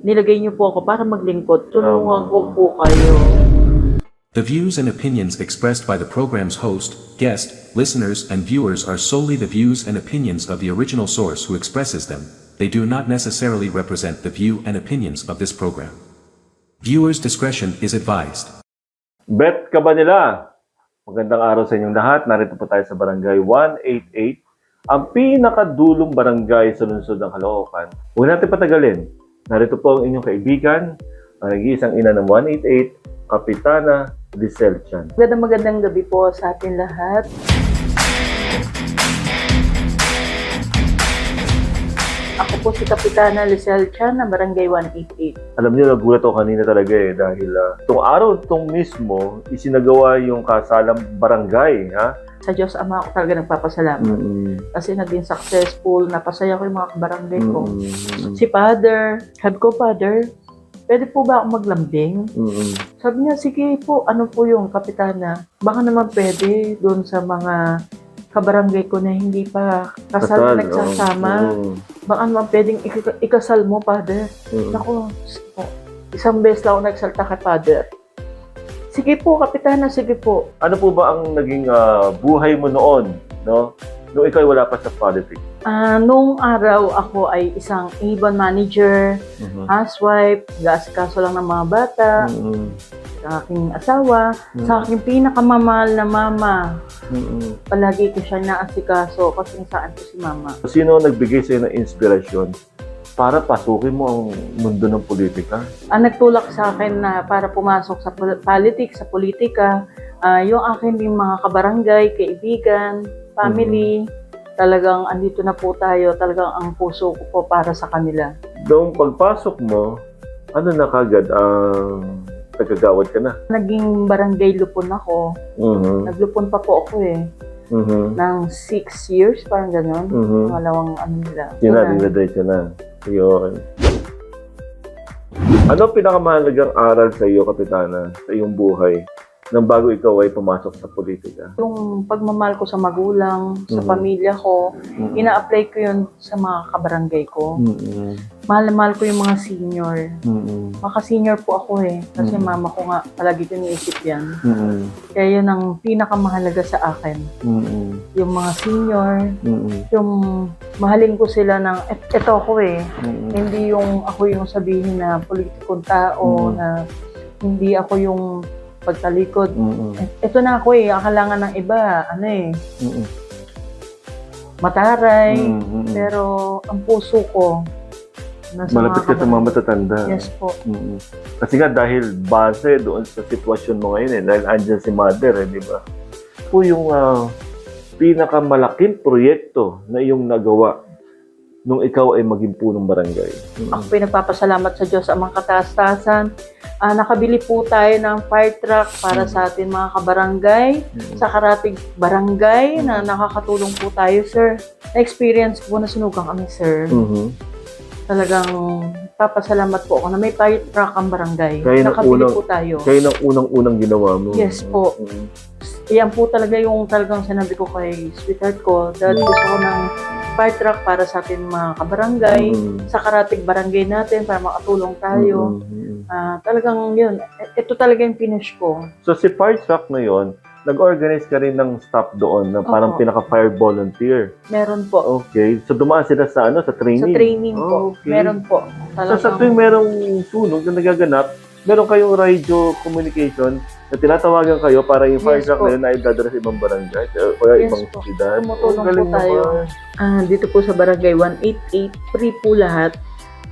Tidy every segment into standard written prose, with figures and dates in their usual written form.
nilagay niyo po ako para maglingkod. Tulungan ko po kayo. The views and opinions expressed by the program's host, guest, listeners, and viewers are solely the views and opinions of the original source who expresses them. They do not necessarily represent the view and opinions of this program. Viewers' discretion is advised. Bet ka ba nila? Magandang araw sa inyong lahat. Narito po tayo sa Barangay 188, ang pinakadulong barangay sa lungsod ng Caloocan. Huwag natin patagalin. Narito po ang inyong kaibigan, ang nag-iisang ina ng 188, Kapitana Lisel Chan. Magandang gabi po sa atin lahat. Ako po si Kapitana Lisel Chan ng Barangay 188. Alam niyo, nagulat ako kanina talaga dahil itong araw itong mismo, isinagawa yung kasalang barangay. Ha? Sa Diyos Ama ako talaga nagpapasalamat. Kasi naging successful, napasaya ko yung mga kabarangay ko. Si Father, sabi ko, Father, pwede po ba ako maglambing? Sabi niya, sige po, ano po yung Kapitana? Baka naman pwede doon sa mga kabarangay ko na hindi pa kasal na nagsasama. Baka naman pwedeng ikasal mo, Father. Naku, isang beses lang ako nagsalta kay Father. Sige po, Kapitana, sige po. Ano po ba ang naging buhay mo noon, no? Nung ikaw wala pa sa politics? Nung araw ako ay isang ibon manager, housewife, gaasikaso lang ng mga bata, sa aking asawa, sa aking pinakamamahal na mama. Palagi ko siya naasikaso kasi saan ko si mama. Sino ang nagbigay sa'yo ng inspirasyon para pasukin mo ang mundo ng politika? Ang nagtulak sa akin na para pumasok sa politics, sa politika, yung akin yung mga kabarangay, kaibigan, family, talagang andito na po tayo, talagang ang puso ko po para sa kanila. Noong pagpasok mo, ano na kagad ang nagkagawad ka na? Naging barangay lupon ako. Naglupon pa po ako ng 6 years, parang gano'n. Malawang ano nila. Dinadiretso na. Yun. Ano pinakamahalagang aral sa iyo, Kapitana, sa iyong buhay nang bago ikaw ay pumasok sa politika? Yung pagmamahal ko sa magulang, sa pamilya ko, ina-apply ko yun sa mga kabarangay ko. Mahal na mahal ko yung mga senior. Maka-senior po ako kasi mama ko nga palagi ko iniisip yan. Kaya yun ang pinakamahalaga sa akin. Yung mga senior, yung mahalin ko sila ng, eto ako hindi yung ako yung sabihin na politikong tao, na hindi ako yung pagtalikod. Ito na ako akalangan ng iba, mataray, pero ang puso ko nasa malapit ka sa mga matatanda. Yes po. Kasi nga dahil base doon sa sitwasyon mo ngayon dahil andyan si Mother, di ba? Po yung pinakamalaking proyekto na iyong nagawa nung ikaw ay maging punong barangay. Ako pinagpapasalamat sa Diyos ang mga kataas-taasan. Nakabili po tayo ng fire truck para sa atin mga kabarangay, sa karatig barangay na nakakatulong po tayo, sir. Na-experience po na sunugan kami, sir. Talagang papasalamat po ako na may fire truck ang barangay. Nakabili po tayo. Kaya ng unang-unang ginawa mo. Yes po. Yan po talaga yung talagang sinabi ko kay sweetheart ko. Dahil gusto ko ng fire truck para sa atin mga kabarangay, sa karatig barangay natin para makatulong tayo. Talagang yun. Ito talaga yung finish ko. So si fire truck na yun, nag-organize ka rin ng staff doon na parang pinaka-fire volunteer. Meron po. Okay. So dumaan sila sa sa training? Sa training po. Okay. Meron po. So sa tuwing merong sunog na nagaganap, meron kayong radio communication na tinatawagan kayo para yung fire truck na yun ay dadala sa ibang barangay o ibang siyudad. Tumutulong po tayo. Dito po sa Barangay 188, free po lahat.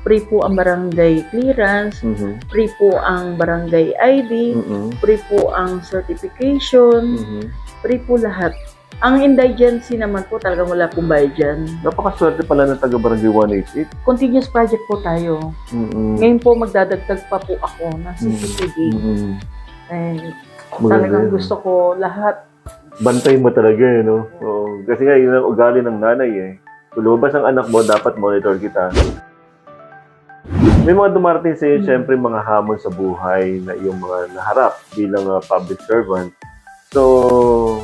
Free po ang barangay clearance, free po ang barangay ID, free po ang certification, free po lahat. Ang indigency naman po talagang wala pong bayad dyan. Napakaswerte pala ng taga-barangay 188. Continuous project po tayo. Ngayon po magdadagdag pa po ako ng CCTV. Talagang gusto ko lahat. Bantay mo talaga no? Oo. Kasi nga yun ang ugali ng nanay Kung lumabas ang anak mo, dapat monitor kita. May mga dumarating sa iyo, syempre, mga hamon sa buhay na iyong mga naharap bilang public servant. So,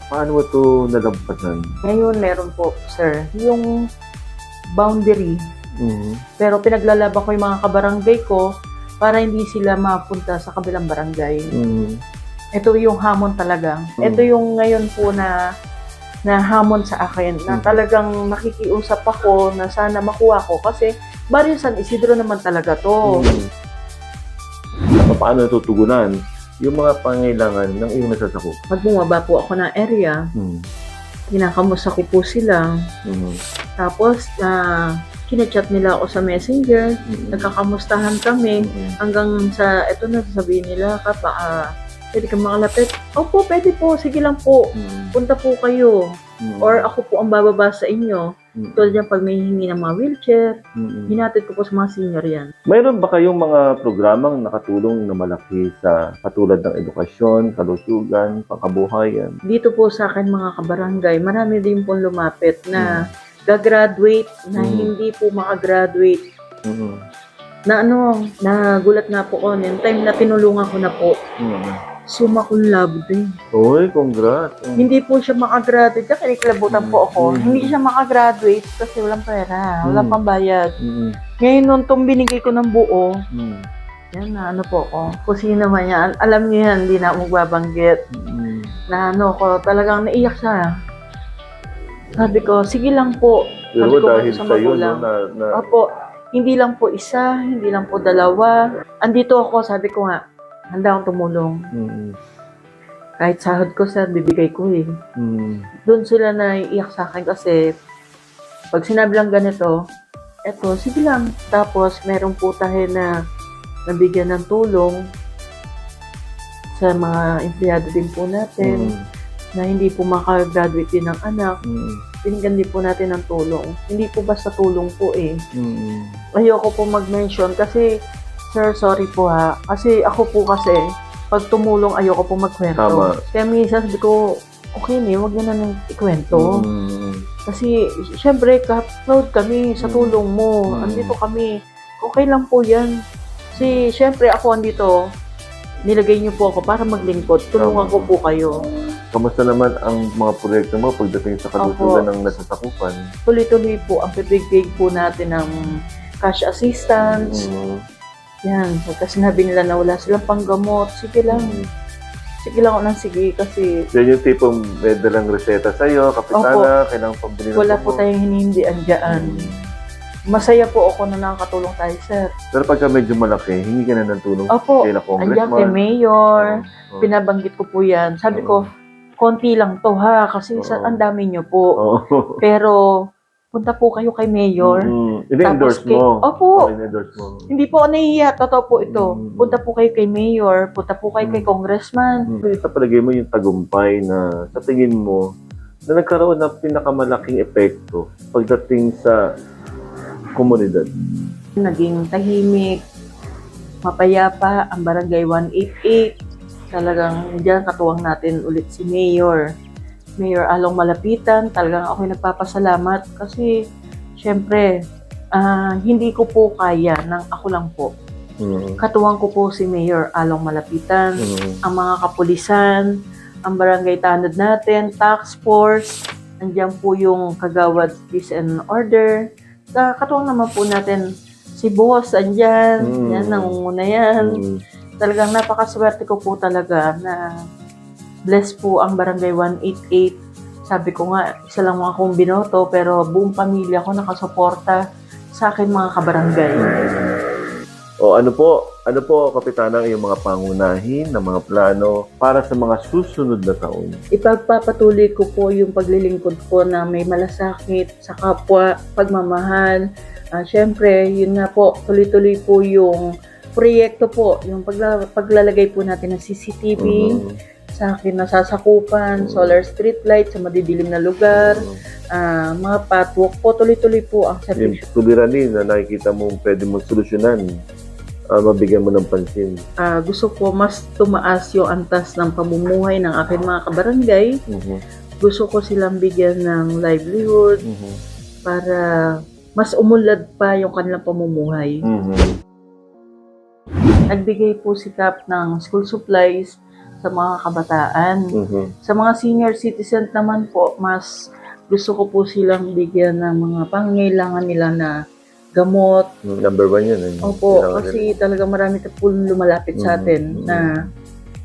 paano mo ito nalampasan? Ngayon, meron po, sir, yung boundary Pero pinaglalaban ko yung mga kabarangay ko para hindi sila mapunta sa kabilang barangay. Ito yung hamon talaga. Ito yung ngayon po na hamon sa akin na talagang nakikiusap ako na sana makuha ko kasi Barrio San Isidro naman talaga to. Paano natutugunan yung mga pangailangan ng iyong nasasakop? Pag bumaba po ako ng area, kinakamusta ko po sila. Tapos, kinachat nila ako sa messenger, nagkakamustahan kami, hanggang sa, eto na, sasabihin nila, pwede ka makalapit? Opo, pwede po, sige lang po, punta po kayo. Or ako po ang bababa sa inyo. Tulad yan, pag may hingi ng mga wheelchair, hinatid ko po sa mga senior yan. Mayroon ba kayong mga programang nakatulong na malaki sa katulad ng edukasyon, kalusugan, pangkabuhayan? Dito po sa akin mga kabarangay, marami din po lumapit na gagraduate na hindi po makagraduate. Nagulat nga po ko, yung time na tinulungan ko na po, summa cum laude. Uy, congrats. Hindi po siya makagraduate. Kaya kinikilabutan po ako. Hindi siya makagraduate kasi walang pera. Walang pambayad. Ngayon nung binigay ko ng buo, yan na po ako. Kung sino man yan, alam niyo yan, hindi na ako magbabanggit. Na ko, talagang naiyak siya. Sabi ko, sige lang po. Pero Sabi ko dahil sa sa iyo, magulang. na Opo, hindi lang po isa, hindi lang po dalawa. Andito ako, sabi ko nga, handa akong tumulong. Kahit sahod ko, sir, bibigay ko eh. Doon sila naiiyak sa akin kasi pag sinabi lang ganito, eto, sige lang. Tapos, meron po tayo na nabigyan ng tulong sa mga empleyado din po natin na hindi po makagraduate din ng anak. Binigyan din po natin ng tulong. Hindi po basta tulong po eh. Ayoko po mag-mention kasi sir, sorry po ha. Kasi ako po kasi, pag tumulong, ayoko po magkwento. Tama. Kaya minsan sabi ko, okay wag na nang ikwento. Kasi, syempre, proud kami sa tulong mo. Andito kami. Okay lang po yan. Kasi, syempre, ako andito, nilagay niyo po ako para maglingkod. Tulungan ko po kayo. Kamusta naman ang mga proyekto mo pagdating sa kalusugan ng nasasakupan? Tuloy-tuloy po ang pibigay po natin ng cash assistance. Yan, pagka sinabi nila na wala silang panggamot, sige lang. Sige lang ako nang sige kasi Yan yung tipong may dalang reseta sa'yo, kapitana, kailangang pambili ng wala gamot. po tayong hinindian dyan. Masaya po ako na nakakatulong tayo, sir. Pero pagka medyo malaki, hingi ka na ng tulong Opo, kay na andiyan kay congressman. Mayor, Oo. pinabanggit ko po yan. Sabi ko, konti lang to ha, kasi ang dami nyo po. Oo. Pero, punta po kayo kay Mayor. Ini-endorse Tapos mo. Opo. Ini-endorse mo. Hindi po ako nahihiya, totoo po ito. Punta po kayo kay Mayor, punta po kayo kay Congressman. Sa palagay mo yung tagumpay na sa tingin mo na nagkaroon ng pinakamalaking epekto pagdating sa komunidad? Naging tahimik, mapayapa ang Barangay 188. Talagang diyan katuwang natin ulit si Mayor. Mayor Along Malapitan, talagang ako'y nagpapasalamat kasi syempre, hindi ko po kaya ng ako lang po. Katuwang ko po si Mayor Along Malapitan, ang mga kapulisan, ang barangay tanod natin, task force, andiyan po yung kagawad peace and order. Katuwang naman po natin si boss, andyan, yan, nangunguna yan. Talagang napakaswerte ko po talaga na bless po ang Barangay 188. Sabi ko nga, isa lang akong binoto, pero buong pamilya ko nakasuporta sa akin mga kabarangay. O ano po, Kapitana, yung mga pangunahin na mga plano para sa mga susunod na taon? Ipagpapatuloy ko po yung paglilingkod ko na may malasakit sa kapwa, pagmamahal. Siyempre, yun nga po, tuloy-tuloy po yung proyekto po, yung paglalagay po natin ng CCTV, sa akin nasasakupan, solar street light sa madidilim na lugar, mga patwalk po, tuloy-tuloy po ang Yung servisyo. suliranin na nakikita mo pwede mong solusyonan, mabigyan mo ng pansin. Gusto ko mas tumaas yung antas ng pamumuhay ng aking mga kabarangay. Gusto ko silang bigyan ng livelihood para mas umulad pa yung kanilang pamumuhay. Nagbigay po si Kap ng school supplies sa mga kabataan. Sa mga senior citizen naman po, mas gusto ko po silang bigyan ng mga pangangailangan nila na gamot. Number 1 yun. Opo, Kailangan kasi talaga marami po lumalapit sa atin na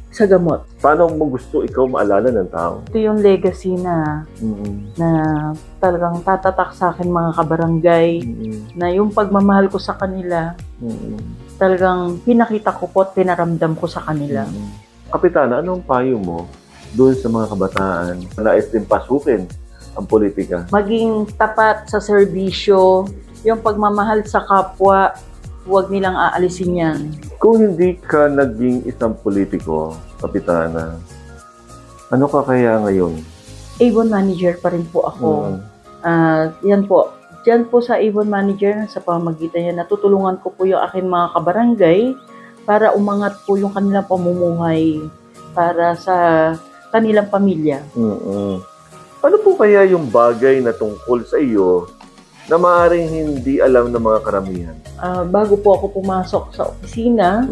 sa gamot. Paano mo gusto ikaw maalala ng tao? Ito yung legacy na talagang tatatak sa akin mga kabarangay, na yung pagmamahal ko sa kanila, talagang pinakita ko po at pinaramdam ko sa kanila. Kapitana, anong payo mo doon sa mga kabataan na nais din pasukin ang politika? Maging tapat sa serbisyo, yung pagmamahal sa kapwa, huwag nilang aalisin yan. Kung hindi ka naging isang politiko, Kapitana, ano ka kaya ngayon? Avon manager pa rin po ako. Yan po. Diyan po sa Avon manager, sa pamagitan niya, natutulungan ko po yung aking mga kabarangay para umangat po yung kanilang pamumuhay para sa kanilang pamilya. Ano po kaya yung bagay na tungkol sa iyo na maaaring hindi alam ng mga karamihan? Bago po ako pumasok sa opisina,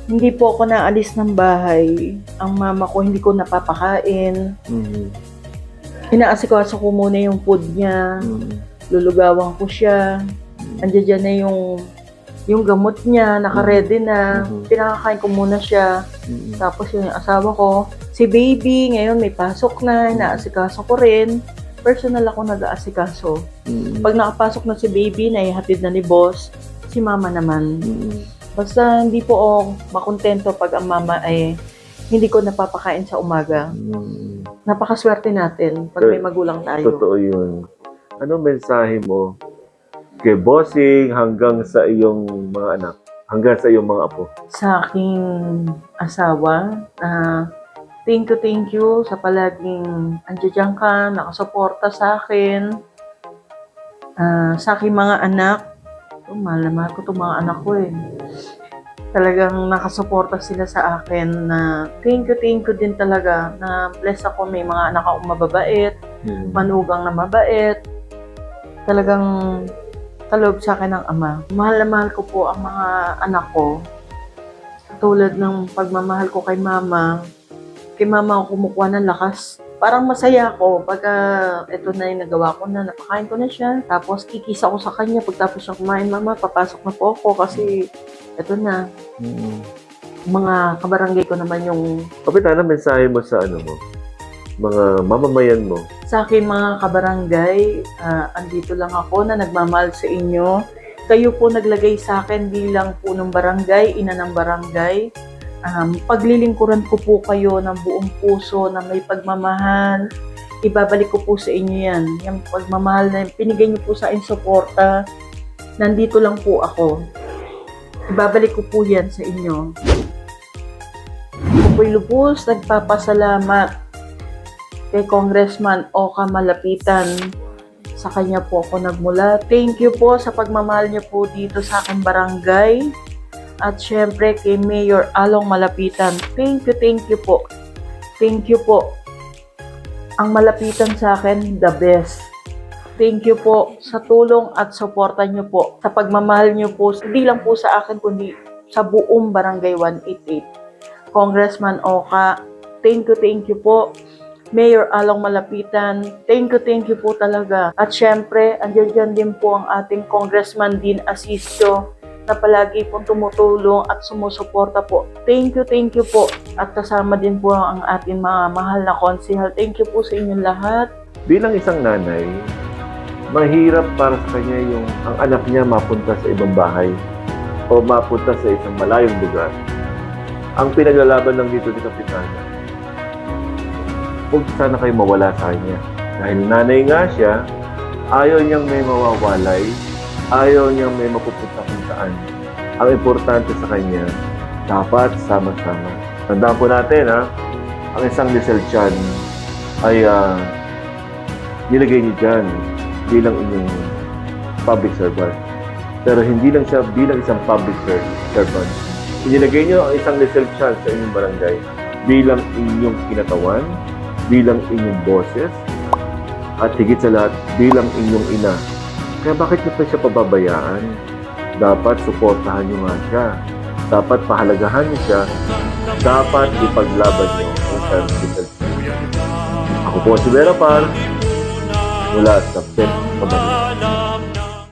hindi po ako naalis ng bahay. Ang mama ko hindi ko napapakain. Inaasikaso ko muna yung food niya. Lulugawan ko siya. Andiyan na yung gamot niya, naka-ready na. Pinakakain ko muna siya. Tapos yung asawa ko, si baby, ngayon may pasok na, inaasikaso ko rin. Personal ako nag-aasikaso. Pag nakapasok na si baby, naihatid na ni boss, si mama naman. Basta hindi po ako makontento pag ang mama ay hindi ko napapakain sa umaga. Napakaswerte natin pag may magulang tayo. Totoo yun. Anong mensahe mo kay bossing hanggang sa iyong mga anak? Hanggang sa iyong mga apo? Sa aking asawa, thank you sa palaging andiyan ka, nakasuporta sa akin. Sa aking mga anak, mahal na mahal ko itong mga anak ko eh. Talagang nakasuporta sila sa akin na thank you din talaga na bless ako, may mga anak akong mababait, manugang na mabait. Talagang kaloob sa akin ng ama. Mahal na mahal ko po ang mga anak ko. Tulad ng pagmamahal ko kay mama. Kay mama ako kumukuha ng lakas. Parang masaya ako pagka ito na yung nagawa ko na, napakain ko na siya. Tapos kikisa ko sa kanya pagtapos siya kumain, mama, papasok na po ako kasi ito na. Mga kabarangay ko naman yung... Kapitana, mensahe mo sa mga mamamayan mo? Sa akin mga kabarangay, andito lang ako na nagmamahal sa inyo. Kayo po naglagay sa akin bilang punong barangay, ina ng barangay. Paglilingkuran ko po kayo ng buong puso na may pagmamahal. Ibabalik ko po sa inyo yan. Yung pagmamahal na pinigay niyo po sa akin suporta. Nandito lang po ako. Ibabalik ko po yan sa inyo. Ako po'y lubos, nagpapasalamat kay Congressman Oka Malapitan. Sa kanya po ako nagmula. Thank you po sa pagmamahal niyo po dito sa aking barangay. At syempre kay Mayor Along Malapitan. Thank you po. Thank you po. Ang Malapitan sa akin, the best. Thank you po sa tulong at suporta niyo po. Sa pagmamahal niyo po, hindi lang po sa akin, kundi sa buong Barangay 188. Congressman Oka, thank you po. Mayor Along Malapitan, thank you po talaga. At syempre, andyan din po ang ating Congressman Dean Asisio, na palagi pong tumutulong at sumusuporta po. Thank you po. At kasama din po ang ating mga mahal na konsehal. Thank you po sa inyong lahat. Bilang isang nanay, mahirap para sa kanya yung ang anak niya mapunta sa ibang bahay o mapunta sa isang malayong lugar. Ang pinaglalaban lang dito ni Kapitana, huwag sana kayo mawala sa kanya. Dahil nanay nga siya, ayaw niyang may mawawalay, ayaw niyang may mapupunta kung saan. Ang importante sa kanya, dapat sama-sama. Tandaan po natin, ang isang Lisel Chan ay nilagay niyo dyan bilang inyong public servant. Pero hindi lang siya bilang isang public servant. Inilagay niyo ang isang Lisel Chan sa inyong barangay bilang inyong kinatawan, bilang inyong boses, at higit sa lahat, bilang inyong ina. Kaya bakit niyo pa siya pababayaan? Dapat suportahan niyo nga siya. Dapat pahalagahan niyo siya. Dapat ipaglaban niyo ang self-defense. Ako po si Vera Par, mula sa PEP Kabarangay.